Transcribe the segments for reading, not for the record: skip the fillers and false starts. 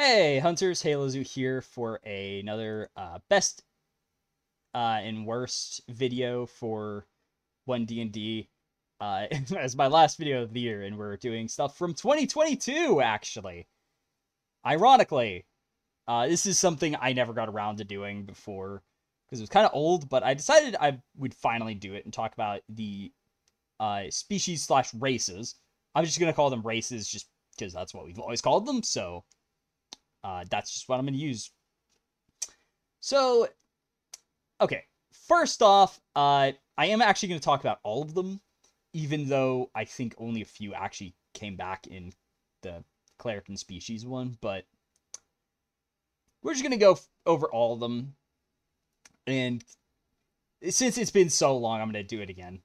Hey, Hunters, Halozu here for another best and worst video for One D&D as my last video of the year, and we're doing stuff from 2022, actually. Ironically, this is something I never got around to doing before, because it was kind of old, but I decided I would finally do it and talk about the species slash races. I'm just going to call them races just because that's what we've always called them, so that's just what I'm going to use. So, okay. First off, I am actually going to talk about all of them, even though I think only a few actually came back in the Claritin species one, but we're just going to go over all of them. And since it's been so long, I'm going to do it again.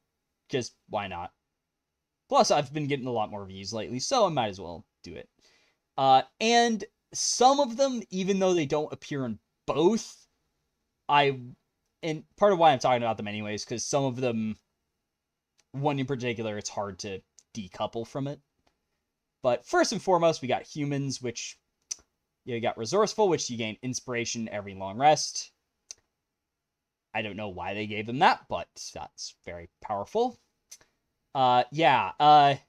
Just why not? Plus, I've been getting a lot more views lately, so I might as well do it. And some of them, even though they don't appear in both, and part of why I'm talking about them anyways, because some of them, one in particular, it's hard to decouple from it. But first and foremost, we got humans, which you got resourceful, which you gain inspiration every long rest. I don't know why they gave them that, but that's very powerful. It's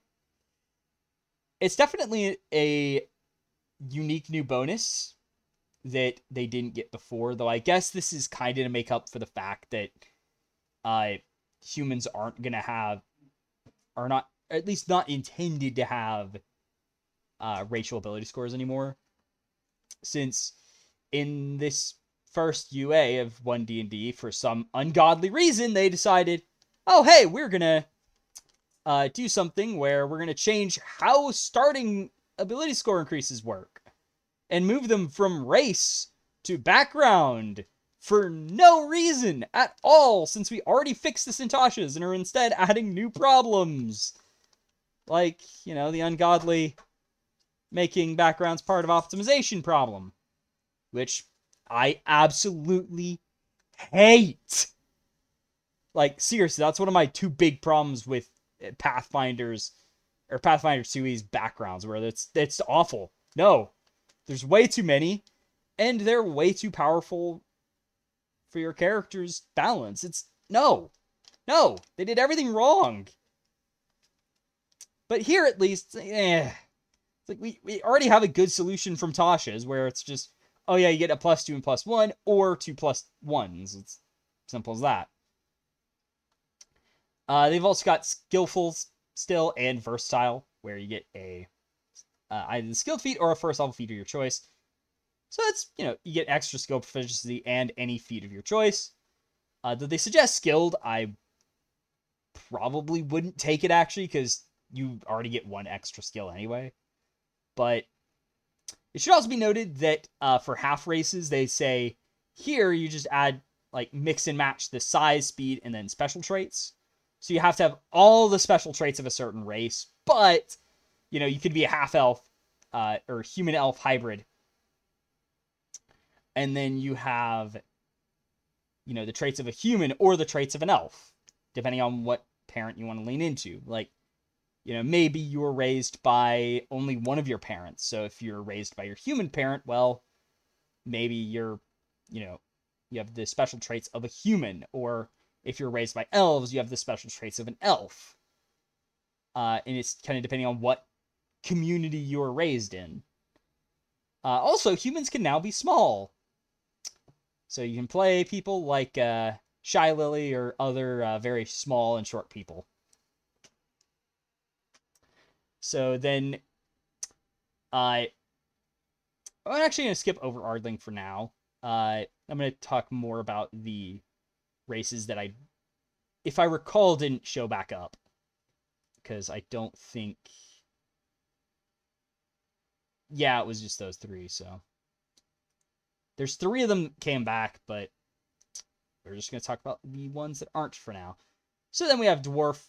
definitely a unique new bonus that they didn't get before, though I guess this is kind of to make up for the fact that humans aren't going to have, are not, at least not intended to have racial ability scores anymore. Since in this first UA of One D&D, for some ungodly reason, they decided, oh, hey, we're going to do something where we're going to change how starting ability score increases work and move them from race to background for no reason at all, since we already fixed this in Tasha's and are instead adding new problems. Like, the ungodly making backgrounds part of optimization problem, which I absolutely hate. Like, seriously, that's one of my two big problems with Pathfinders, or Pathfinder 2E's backgrounds, where it's awful. No, there's way too many, and they're way too powerful for your character's balance. No, they did everything wrong. But here, at least, it's like we already have a good solution from Tasha's, where it's just, oh yeah, you get a +2 and +1, or 2 +1s. It's simple as that. They've also got skillful still and versatile, where you get a either the skilled feat or a first level feat of your choice. So it's, you get extra skill proficiency and any feat of your choice. Did they suggest skilled? I probably wouldn't take it, actually, because you already get one extra skill anyway. But it should also be noted that for half races, they say here you just add, like, mix and match the size, speed, and then special traits. So you have to have all the special traits of a certain race, but, you could be a half-elf or human-elf hybrid. And then you have, the traits of a human or the traits of an elf, depending on what parent you want to lean into. Like, maybe you were raised by only one of your parents. So if you're raised by your human parent, well, maybe you have the special traits of a human. Or if you're raised by elves, you have the special traits of an elf. And it's kind of depending on what community you were raised in. Also, humans can now be small. So you can play people like Shy Lily or other very small and short people. So then I'm actually going to skip over Ardling for now. I'm going to talk more about the races that if I recall, didn't show back up. Because I don't think... Yeah, it was just those three, so... There's 3 of them came back, but we're just going to talk about the ones that aren't for now. So then we have Dwarf,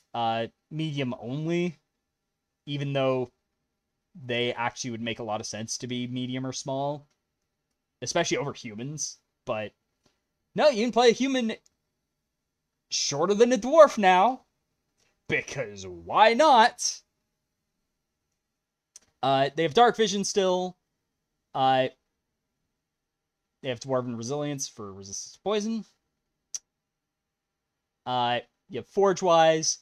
medium only, even though they actually would make a lot of sense to be medium or small, especially over humans. But no, you can play a human shorter than a dwarf now, because why not? They have dark vision still. They have Dwarven Resilience for resistance to poison. You have Forge Wise,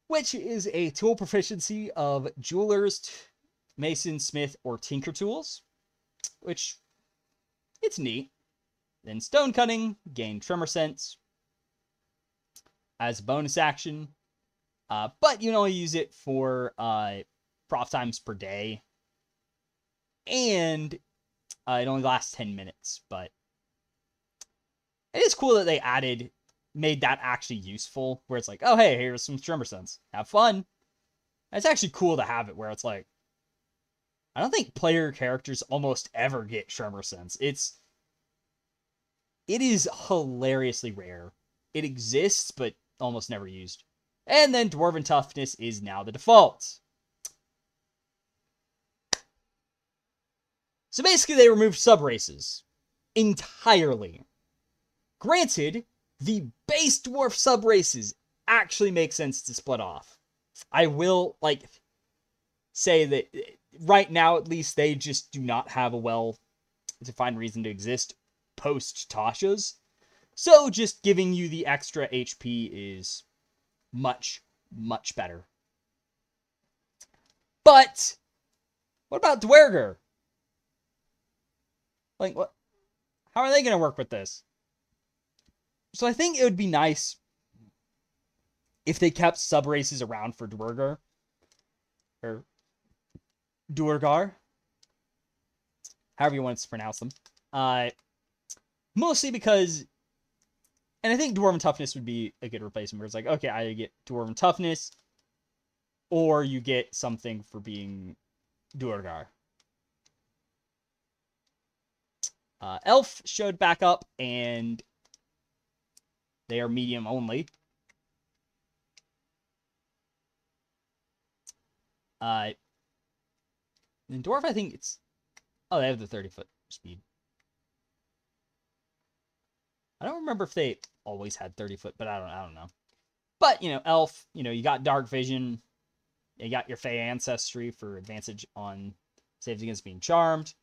which is a tool proficiency of Jewelers, Mason, Smith, or Tinker tools, which it's neat. Then Stone Cutting, gain Tremor Sense as a bonus action, but you can only use it for prof times per day, and it only lasts 10 minutes, but it is cool that they made that actually useful, where it's like, oh, hey, here's some Tremor Sense. Have fun. It's actually cool to have it where it's like, I don't think player characters almost ever get Tremor Sense. It is hilariously rare. It exists, but almost never used. And then Dwarven Toughness is now the default. So basically, they removed sub-races entirely. Granted, the base dwarf sub-races actually make sense to split off. I will, say that right now, at least, they just do not have a well-defined reason to exist post-Tasha's. So just giving you the extra HP is much, much better. But what about Dwerger? What? How are they going to work with this? So I think it would be nice if they kept sub-races around for Dwerger. Or Duergar. However you want to pronounce them. Mostly because, and I think Dwarven Toughness would be a good replacement, where it's like, okay, either you get Dwarven Toughness, or you get something for being Duergar. Elf showed back up, and they are medium only. And Dwarf, I think it's... Oh, they have the 30-foot speed. I don't remember if they always had 30-foot, but I don't know. But, Elf, you got Dark Vision. You got your Fey Ancestry for advantage on saves against being charmed.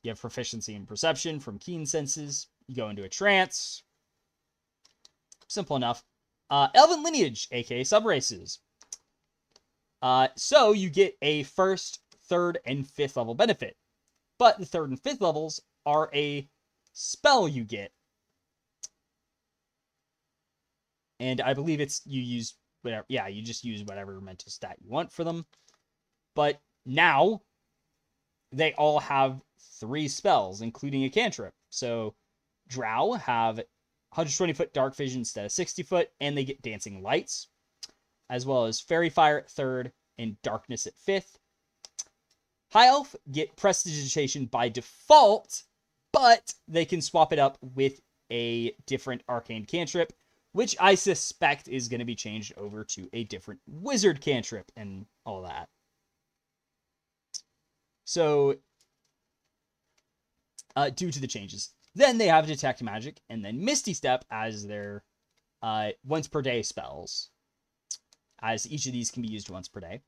You have Proficiency in Perception from Keen Senses. You go into a trance. Simple enough. Elven Lineage, aka Subraces. So you get a 1st, 3rd, and 5th level benefit. But the 3rd and 5th levels are a spell you get. And I believe you use whatever. Yeah, you just use whatever mental stat you want for them. But now, they all have 3 spells, including a cantrip. So, Drow have 120-foot Dark Vision instead of 60-foot, and they get Dancing Lights, as well as Fairy Fire at 3rd and Darkness at 5th. High Elf get Prestidigitation by default, but they can swap it up with a different arcane cantrip, which I suspect is going to be changed over to a different wizard cantrip and all that. So, due to the changes. Then they have Detect Magic, and then Misty Step as their once per day spells, as each of these can be used once per day.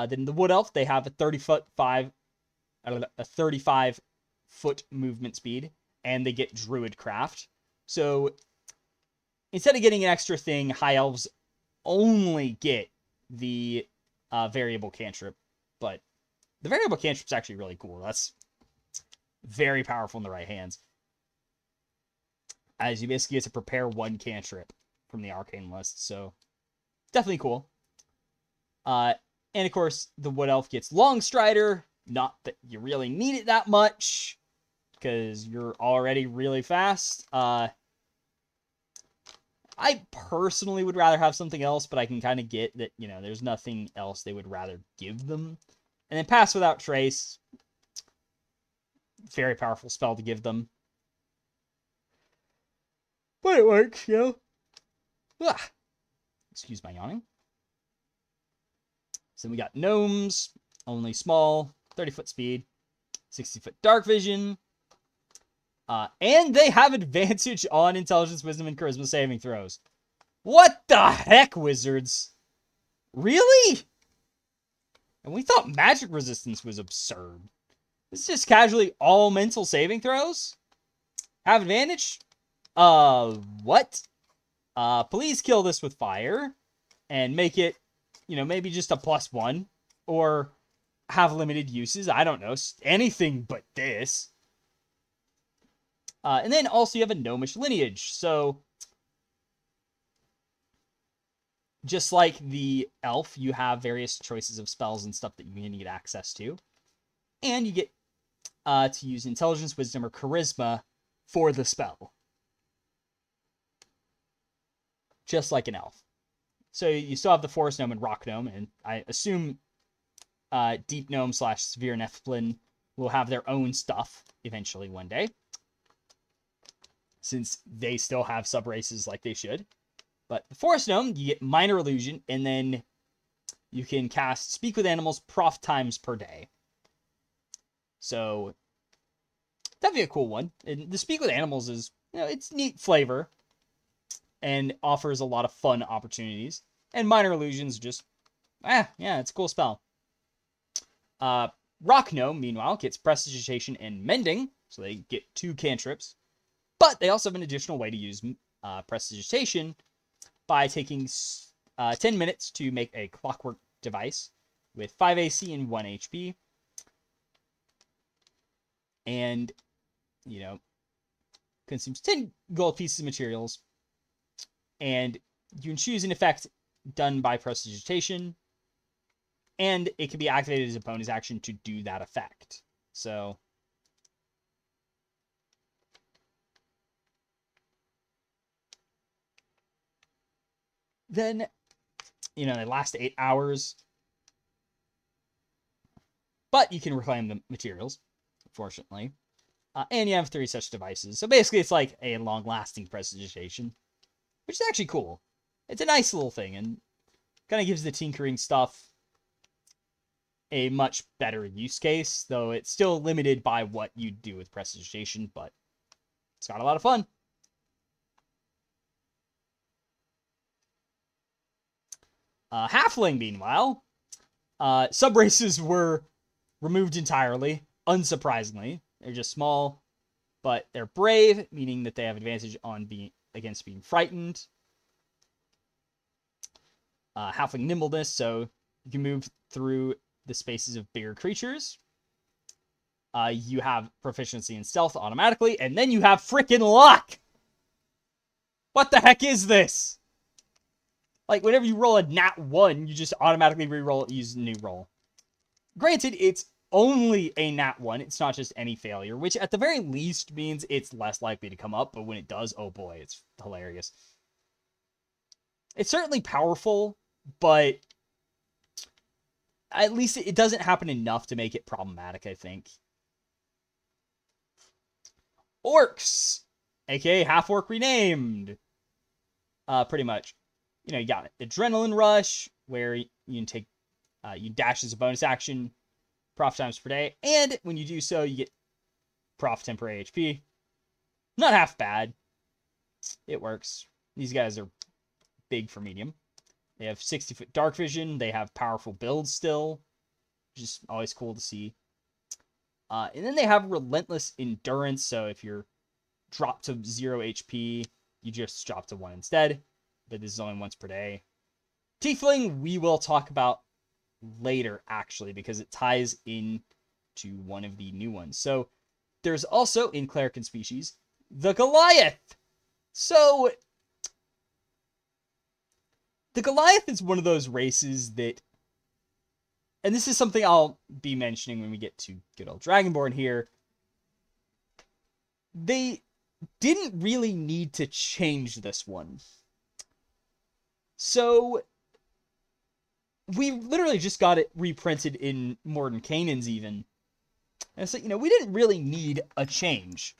Then the Wood Elf, they have a 35-foot movement speed, and they get Druid Craft. So instead of getting an extra thing, High Elves only get the variable cantrip, but the variable cantrip's actually really cool. That's very powerful in the right hands, as you basically get to prepare 1 cantrip from the arcane list, so definitely cool. And of course, the Wood Elf gets Long Strider. Not that you really need it that much, because you're already really fast. I personally would rather have something else, but I can kind of get that, there's nothing else they would rather give them. And then Pass Without Trace. Very powerful spell to give them. But it works, Excuse my yawning. So we got Gnomes, only small, 30-foot speed, 60-foot Dark Vision. And they have advantage on Intelligence, Wisdom, and Charisma saving throws. What the heck, wizards? Really? And we thought magic resistance was absurd. It's just casually all mental saving throws. Have advantage? What? Please kill this with fire. And make it, maybe just a +1. Or have limited uses. I don't know. Anything but this. And then also you have a gnomish lineage. So, just like the elf, you have various choices of spells and stuff that you can get access to. And you get to use intelligence, wisdom, or charisma for the spell. Just like an elf. So you still have the forest gnome and rock gnome, and I assume deep gnome / severe nephilim will have their own stuff eventually one day, since they still have sub-races like they should. But the forest gnome, you get minor illusion, and then you can cast speak with animals prof times per day. So that'd be a cool one. And the speak with animals is, it's neat flavor and offers a lot of fun opportunities. And minor illusions just, yeah, it's a cool spell. Rock gnome, meanwhile, gets prestidigitation and mending, so they get 2 cantrips. But they also have an additional way to use prestidigitation by taking 10 minutes to make a clockwork device with 5 AC and 1 HP. And, consumes 10 gold pieces of materials. And you can choose an effect done by prestidigitation. And it can be activated as a bonus action to do that effect. So, then, they last 8 hours. But you can reclaim the materials, fortunately. And you have 3 such devices. So basically it's like a long-lasting prestidigitation, which is actually cool. It's a nice little thing, and kind of gives the tinkering stuff a much better use case, though it's still limited by what you do with prestidigitation, but it's got a lot of fun. Halfling, meanwhile, sub-races were removed entirely, unsurprisingly. They're just small, but they're brave, meaning that they have advantage on against being frightened. Halfling nimbleness, so you can move through the spaces of bigger creatures. You have proficiency in stealth automatically, and then you have freaking luck! What the heck is this? Like, whenever you roll a nat 1, you just automatically re-roll it, use a new roll. Granted, it's only a nat 1, it's not just any failure, which at the very least means it's less likely to come up, but when it does, oh boy, it's hilarious. It's certainly powerful, but at least it doesn't happen enough to make it problematic, I think. Orcs, aka half-orc renamed. Pretty much. You got Adrenaline Rush, where you can take, you dash as a bonus action, prof times per day, and when you do so, you get prof temporary HP. Not half bad. It works. These guys are big for medium. They have 60-foot dark vision. They have powerful builds still, which is always cool to see. And then they have relentless endurance. So if you're dropped to 0 HP, you just drop to 1 instead. But this is only once per day. Tiefling, we will talk about later, actually, because it ties in to one of the new ones. So there's also, in Cleric and Species, the Goliath. So the Goliath is one of those races that, and this is something I'll be mentioning when we get to good old Dragonborn here, they didn't really need to change this one. So we literally just got it reprinted in Mordenkainen's even. And so, we didn't really need a change.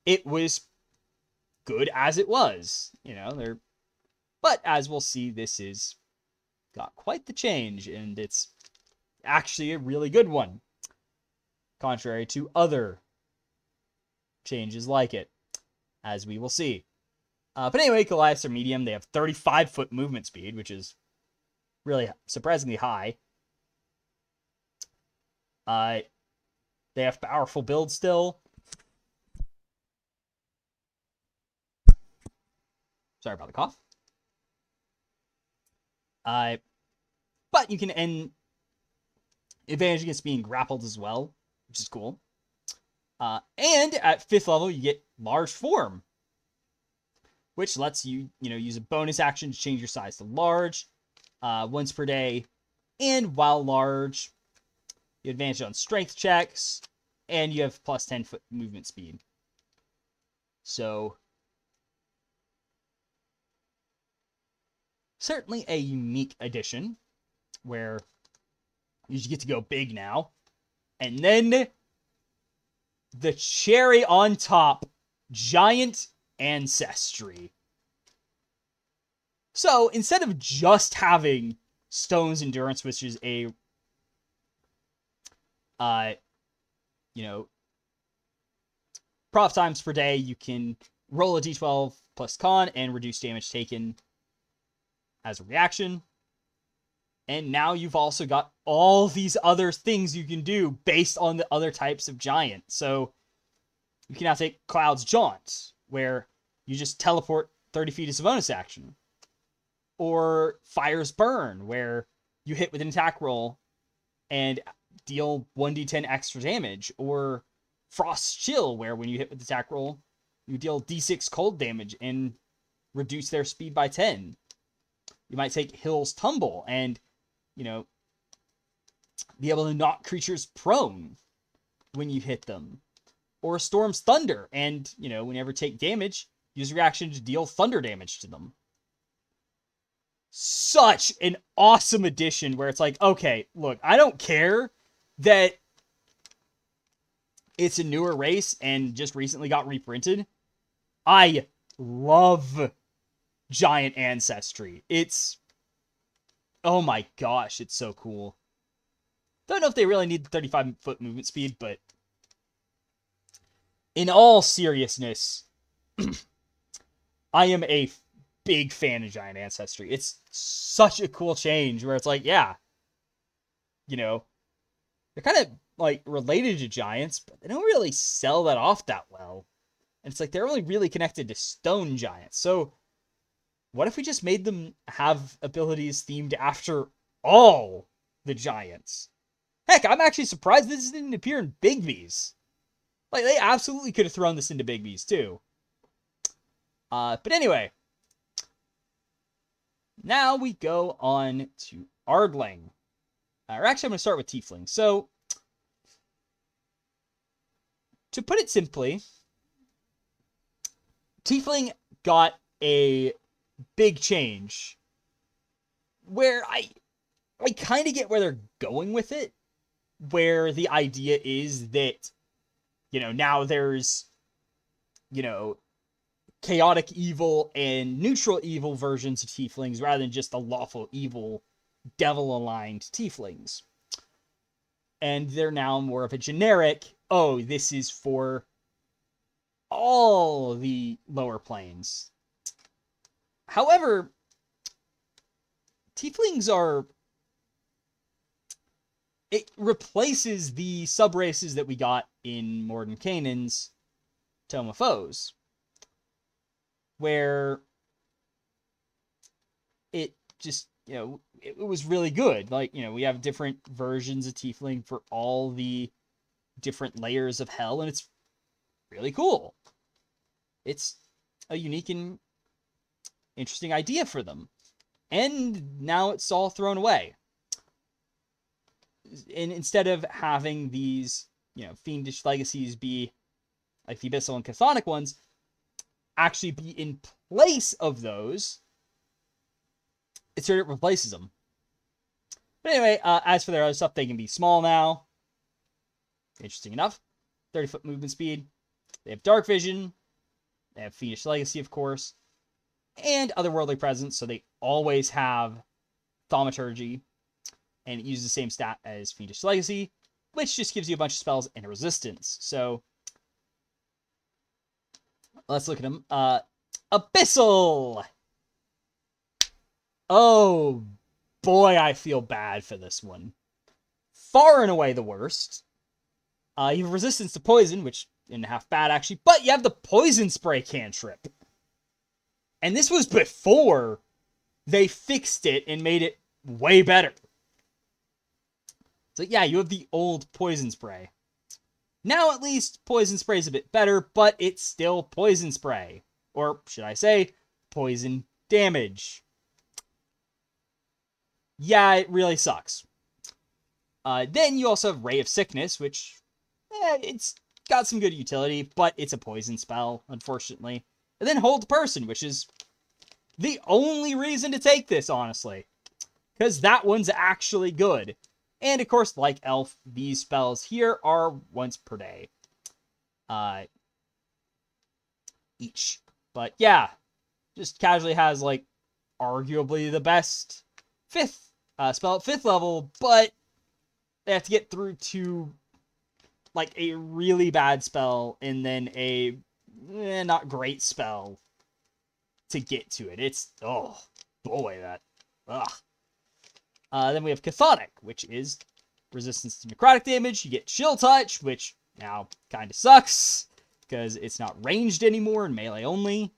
It was good as it was. But as we'll see, this is got quite the change, and it's actually a really good one, contrary to other changes like it, as we will see. But anyway, Goliaths are medium. They have 35-foot movement speed, which is really surprisingly high. They They have powerful builds still. Sorry about the cough. But you can end advantage against being grappled as well, which is cool. And at 5th level, you get large form, which lets you, use a bonus action to change your size to large once per day. And while large, you advantage on strength checks, and you have plus 10 foot movement speed. So, certainly a unique addition where you get to go big now. And then the cherry on top, giant ancestry. So instead of just having Stone's Endurance, which is a, proc times per day, you can roll a d12 plus con and reduce damage taken as a reaction. And now you've also got all these other things you can do based on the other types of giant. So you can now take Cloud's Jaunt, where you just teleport 30 feet as a bonus action. Or Fire's Burn, where you hit with an attack roll and deal 1d10 extra damage. Or Frost's Chill, where when you hit with the attack roll, you deal d6 cold damage and reduce their speed by 10. You might take Hill's Tumble and, be able to knock creatures prone when you hit them. Or Storm's Thunder, and, whenever take damage, use reaction to deal thunder damage to them. Such an awesome addition where it's like, okay, look, I don't care that it's a newer race and just recently got reprinted. I love giant ancestry. It's, oh my gosh, it's so cool. Don't know if they really need the 35 foot movement speed, but in all seriousness, I am a big fan of giant ancestry. It's such a cool change where it's like, yeah, they're kind of like related to giants, but they don't really sell that off that well. And it's like they're only really connected to stone giants. So what if we just made them have abilities themed after all the giants? Heck, I'm actually surprised this didn't appear in Bigby's. Like, they absolutely could have thrown this into Bigby's too. But anyway, now we go on to Ardling. Or actually, I'm going to start with Tiefling. So, to put it simply, Tiefling got a big change where I kind of get where they're going with it, where the idea is that, now there's, chaotic evil and neutral evil versions of Tieflings rather than just the lawful evil devil-aligned Tieflings. And they're now more of a generic, oh, this is for all the lower planes. However, Tieflings are... It replaces the sub-races that we got in Morden Canaan's Tome of Foes, where it just, it was really good. Like, we have different versions of Tiefling for all the different layers of hell, and it's really cool. It's a unique and interesting idea for them. And now it's all thrown away. And instead of having these, fiendish legacies be like the Abyssal and Chthonic ones, actually be in place of those, it sort of replaces them. But anyway, as for their other stuff, they can be small now. Interesting enough. 30 foot movement speed. They have Dark Vision. They have Fiendish Legacy, of course. And Otherworldly Presence, so they always have Thaumaturgy. And it uses the same stat as Fiendish Legacy, which just gives you a bunch of spells and a resistance. So, let's look at them. Abyssal! Oh, boy, I feel bad for this one. Far and away the worst. You have resistance to poison, which isn't half bad actually, but you have the poison spray cantrip. And this was before they fixed it and made it way better. So yeah, you have the old poison spray. Now at least poison spray is a bit better, but it's still poison spray. Or should I say, poison damage. Yeah, it really sucks. Then you also have Ray of Sickness, which, it's got some good utility, but it's a poison spell, unfortunately. And then Hold Person, which is the only reason to take this, honestly. Because that one's actually good. And of course, like Elf, these spells here are once per day. Each. But yeah, just casually has, like, arguably the best spell at 5th level, but they have to get through to, like, a really bad spell and then a not great spell to get to it. It's, oh boy, that, ugh. Then we have Cathodic, which is resistance to necrotic damage. You get Chill Touch, which now kind of sucks because it's not ranged anymore and melee only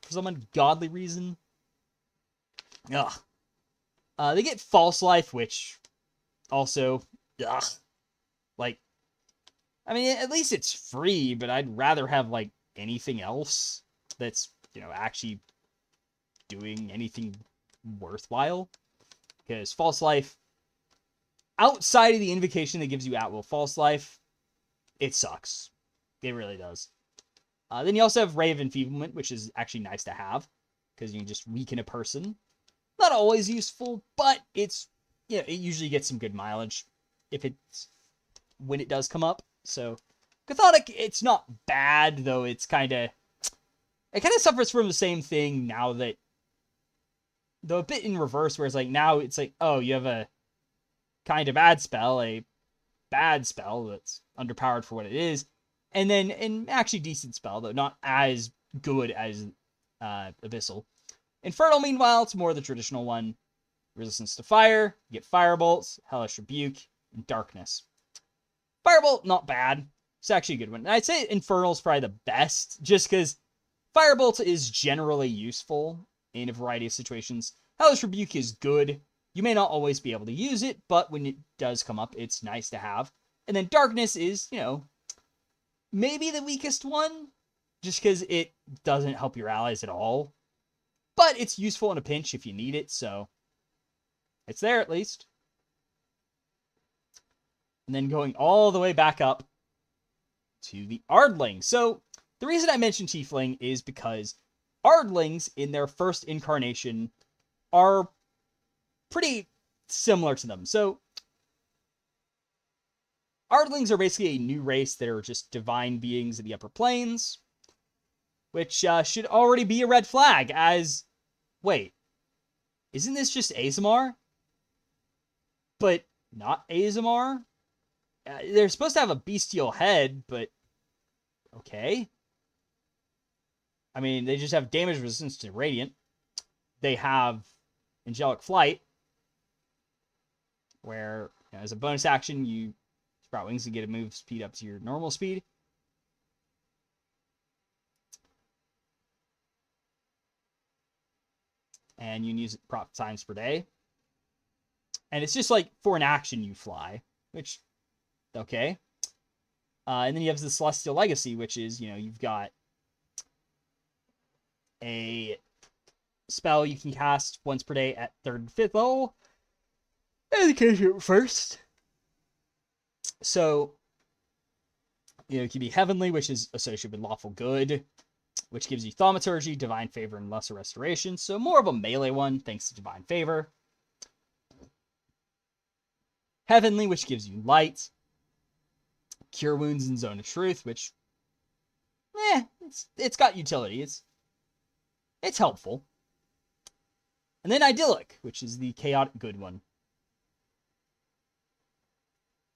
for some ungodly reason. Ugh. They get False Life, which also, ugh. Like, I mean, at least it's free, but I'd rather have, like, anything else that's, actually doing anything worthwhile. Because False Life, outside of the invocation that gives you at-will False Life, it sucks. It really does. Then you also have Ray of Enfeeblement, which is actually nice to have, because you can just weaken a person. Not always useful, but it's, it usually gets some good mileage when it does come up. So, Cathodic, it's not bad, though it kind of suffers from the same thing now that, though a bit in reverse, where it's like, now it's like, oh, you have a kind of bad spell that's underpowered for what it is, and then an actually decent spell, though not as good as Abyssal. Infernal, meanwhile, it's more the traditional one. Resistance to fire, you get Firebolts, Hellish Rebuke, and Darkness. Firebolt, not bad. It's actually a good one. And I'd say Infernal's probably the best, just because Firebolt is generally useful in a variety of situations. Hellish Rebuke is good. You may not always be able to use it, but when it does come up, it's nice to have. And then Darkness is, maybe the weakest one, just because it doesn't help your allies at all. But it's useful in a pinch if you need it, so it's there at least. And then going all the way back up to the Ardling. So the reason I mentioned Tiefling is because Ardlings in their first incarnation are pretty similar to them. So Ardlings are basically a new race that are just divine beings of the upper planes, which should already be a red flag as, wait, isn't this just Azamar? But not Azamar? They're supposed to have a bestial head, but okay. I mean, they just have damage resistance to Radiant. They have Angelic Flight, where as a bonus action, you sprout wings and get a move speed up to your normal speed. And you can use it prop times per day. And it's just like for an action you fly, which, okay. And then you have the Celestial Legacy, which is, you've got a spell you can cast once per day at 3rd and 5th level. And you can do it first. So, it can be Heavenly, which is associated with Lawful Good, which gives you Thaumaturgy, Divine Favor, and Lesser Restoration. So more of a melee one, thanks to Divine Favor. Heavenly, which gives you Light. Cure Wounds and Zone of Truth, which, it's got utility. It's helpful. And then Idyllic, which is the chaotic good one.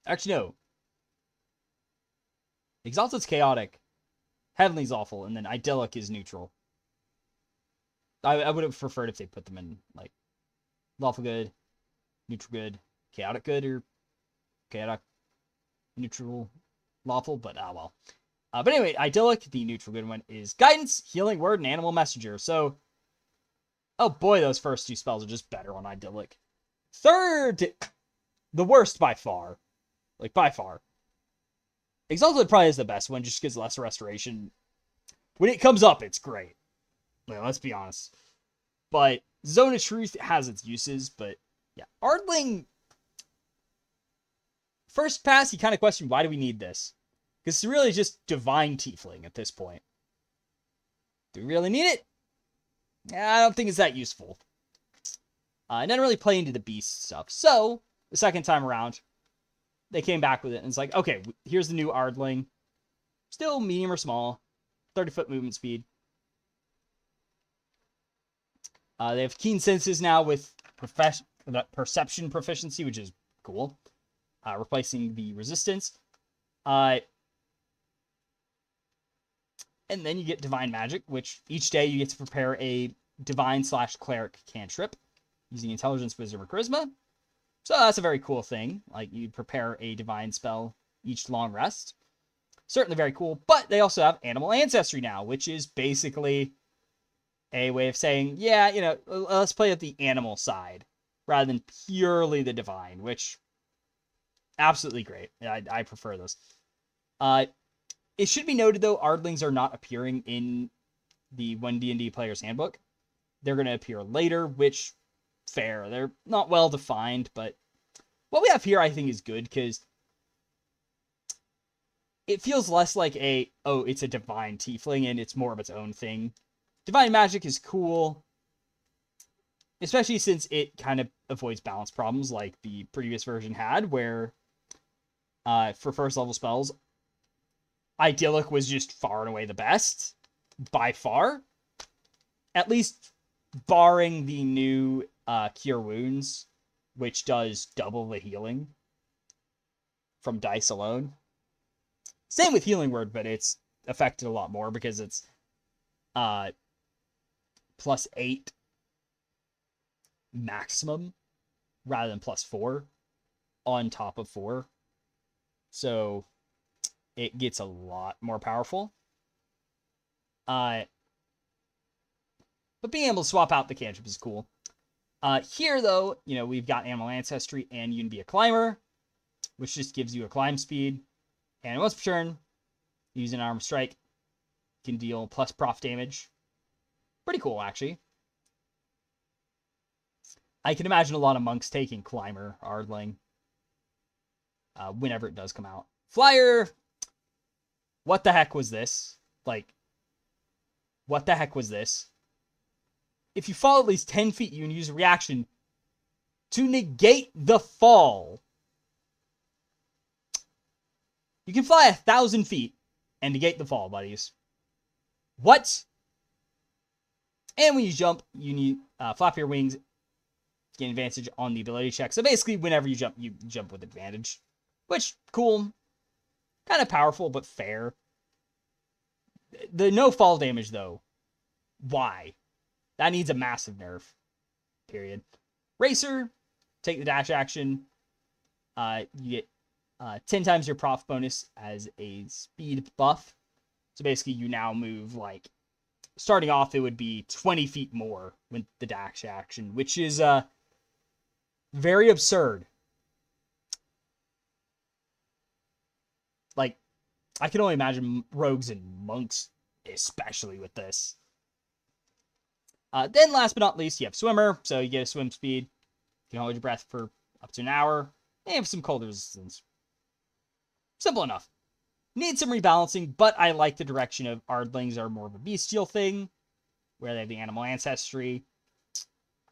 Actually, no. Exalted's chaotic. Heavenly's awful, and then Idyllic is neutral. I would have preferred if they put them in, like, lawful good, neutral good, chaotic good, or chaotic, neutral, lawful, but well. But anyway, Idyllic, the neutral good one, is Guidance, Healing Word, and Animal Messenger. So, oh boy, those first 2 spells are just better on Idyllic. Third, the worst by far. Like, by far. Exalted probably is the best one, just because less restoration. When it comes up, it's great. Like, let's be honest. But Zone of Truth has its uses, but yeah. Ardling, first pass, you kind of question, why do we need this? Because it's really just Divine Tiefling at this point. Do we really need it? I don't think it's that useful. It doesn't really play into the beast stuff. So, the second time around, they came back with it, and it's like, okay, here's the new Ardling. Still medium or small. 30-foot movement speed. They have keen senses now with perception proficiency, which is cool. Replacing the resistance. And then you get Divine Magic, which each day you get to prepare a Divine/Cleric cantrip using Intelligence, Wisdom, or Charisma. So that's a very cool thing. Like, you prepare a Divine spell each long rest. Certainly very cool. But they also have Animal Ancestry now, which is basically a way of saying, yeah, you know, let's play at the animal side rather than purely the Divine, which absolutely great. I prefer this. It should be noted, though, Ardlings are not appearing in the One D&D Player's Handbook. They're going to appear later, which, fair. They're not well defined, but what we have here, I think, is good, because it feels less like it's a Divine Tiefling, and it's more of its own thing. Divine Magic is cool, especially since it kind of avoids balance problems like the previous version had, where for first level spells, Idyllic was just far and away the best, by far. At least barring the new Cure Wounds, which does double the healing from dice alone. Same with Healing Word, but it's affected a lot more because it's +8 maximum rather than +4 on top of 4. So it gets a lot more powerful. But being able to swap out the cantrip is cool. Here, though, you know, we've got Animal Ancestry, and you can be a Climber, which just gives you a climb speed. And once per turn, using an Arm Strike, you can deal plus prof damage. Pretty cool, actually. I can imagine a lot of monks taking Climber, Ardling, whenever it does come out. Flyer, what the heck was this? Like, what the heck was this? If you fall at least 10 feet, you can use a reaction to negate the fall. You can fly 1,000 feet and negate the fall, buddies. What? And when you jump, you need flap your wings, gain advantage on the ability check. So basically, whenever you jump with advantage. Which, cool. Kind of powerful, but fair. The no fall damage, though. Why? That needs a massive nerf. Period. Racer, take the dash action. You get 10 times your prof bonus as a speed buff. So basically, you now move, like, starting off, it would be 20 feet more with the dash action, which is very absurd. Like, I can only imagine rogues and monks, especially with this. Then last but not least, you have Swimmer, so you get a swim speed. You can hold your breath for up to an hour, and have some cold resistance. Simple enough. Need some rebalancing, but I like the direction of Ardlings are more of a bestial thing, where they have the Animal Ancestry,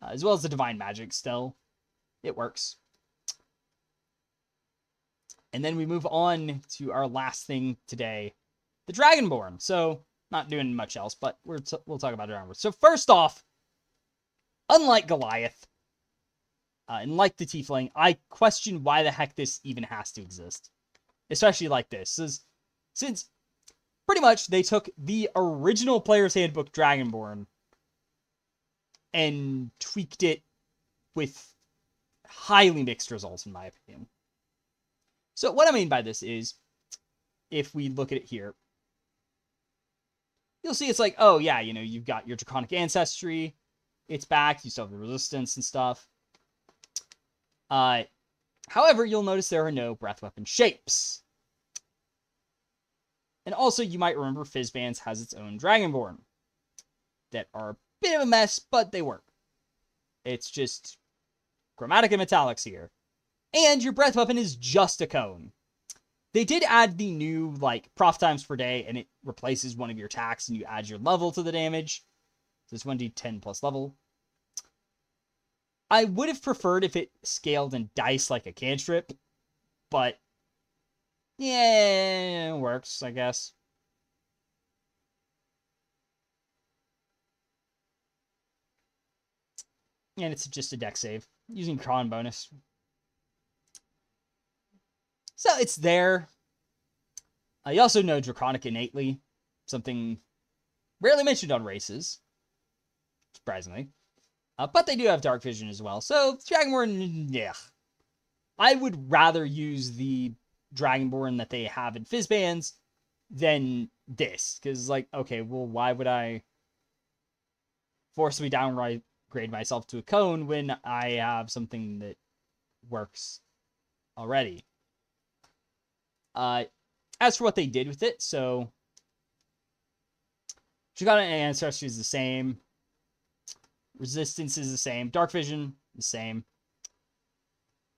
as well as the Divine Magic still. It works. And then we move on to our last thing today, the Dragonborn. So, not doing much else, but we'll talk about it afterwards. So first off, unlike Goliath, and like the Tiefling, I question why the heck this even has to exist. Especially like this. Since pretty much they took the original Player's Handbook Dragonborn and tweaked it with highly mixed results, in my opinion. So what I mean by this is, if we look at it here, you'll see it's like, oh yeah, you know, you've got your Draconic Ancestry. It's back. You still have the resistance and stuff. However, you'll notice there are no breath weapon shapes. And also, you might remember Fizzbands has its own Dragonborn that are a bit of a mess, but they work. It's just Chromatic and Metallics here. And your breath weapon is just a cone. They did add the new, like, prof times per day, and it replaces one of your attacks, and you add your level to the damage. So it's 1d10 plus level. I would have preferred if it scaled in dice like a cantrip, but yeah, it works, I guess. And it's just a dex save, using con bonus. So it's there. You also know Draconic innately, something rarely mentioned on races, surprisingly. But they do have Dark Vision as well, so Dragonborn, yeah. I would rather use the Dragonborn that they have in Fizzbands than this, because, like, okay, well, why would I forcibly downgrade myself to a cone when I have something that works already? As for what they did with it, so Draconic Ancestry is the same. Resistance is the same. Dark Vision, the same.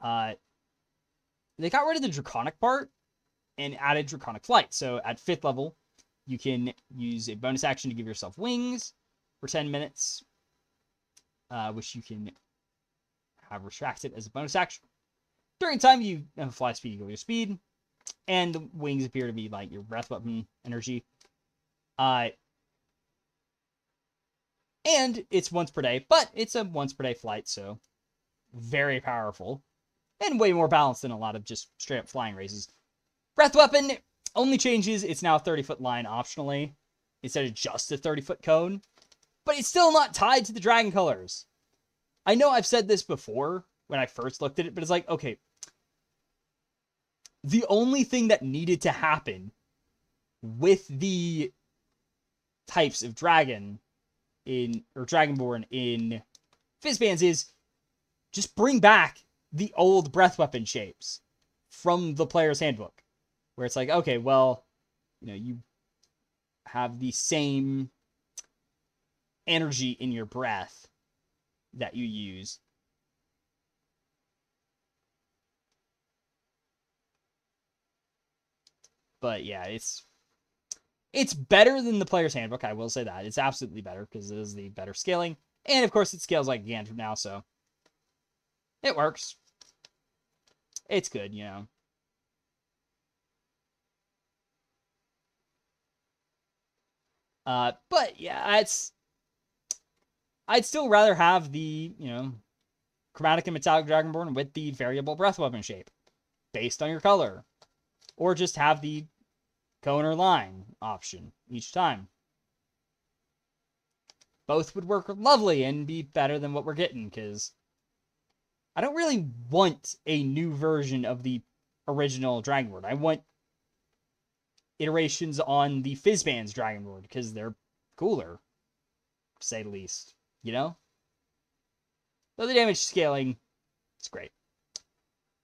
They got rid of the Draconic part and added Draconic Flight. So at 5th level, you can use a bonus action to give yourself wings for 10 minutes, which you can have retracted as a bonus action. During time, you have fly speed equal your speed, and the wings appear to be like your breath weapon energy. And it's once per day, but it's a once per day flight, so very powerful. And way more balanced than a lot of just straight up flying races. Breath weapon only changes, it's now a 30-foot line optionally, instead of just a 30-foot cone. But it's still not tied to the dragon colors. I know I've said this before when I first looked at it, but it's like, okay, the only thing that needed to happen with the types of dragon or Dragonborn in Fizzbands is just bring back the old breath weapon shapes from the player's handbook, where it's like, okay, well, you know, you have the same energy in your breath that you use. But yeah, it's better than the player's handbook, I will say that. It's absolutely better, because it is the better scaling. And, of course, it scales like Gantrim now, so it works. It's good, you know. But, yeah, I'd still rather have the, you know, Chromatic and Metallic Dragonborn with the variable breath weapon shape, based on your color. Or just have the cone or line option each time. Both would work lovely and be better than what we're getting, because I don't really want a new version of the original Dragonborn. I want iterations on the Fizzbands Dragonborn, because they're cooler, to say the least, you know? Though the damage scaling, it's great.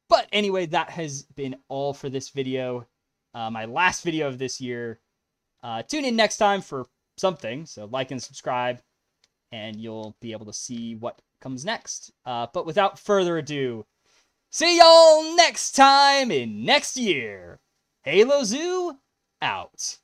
But anyway, that has been all for this video. My last video of this year. Tune in next time for something, so like and subscribe, and you'll be able to see what comes next. But without further ado, see y'all next time in next year. Halo Zoo, out.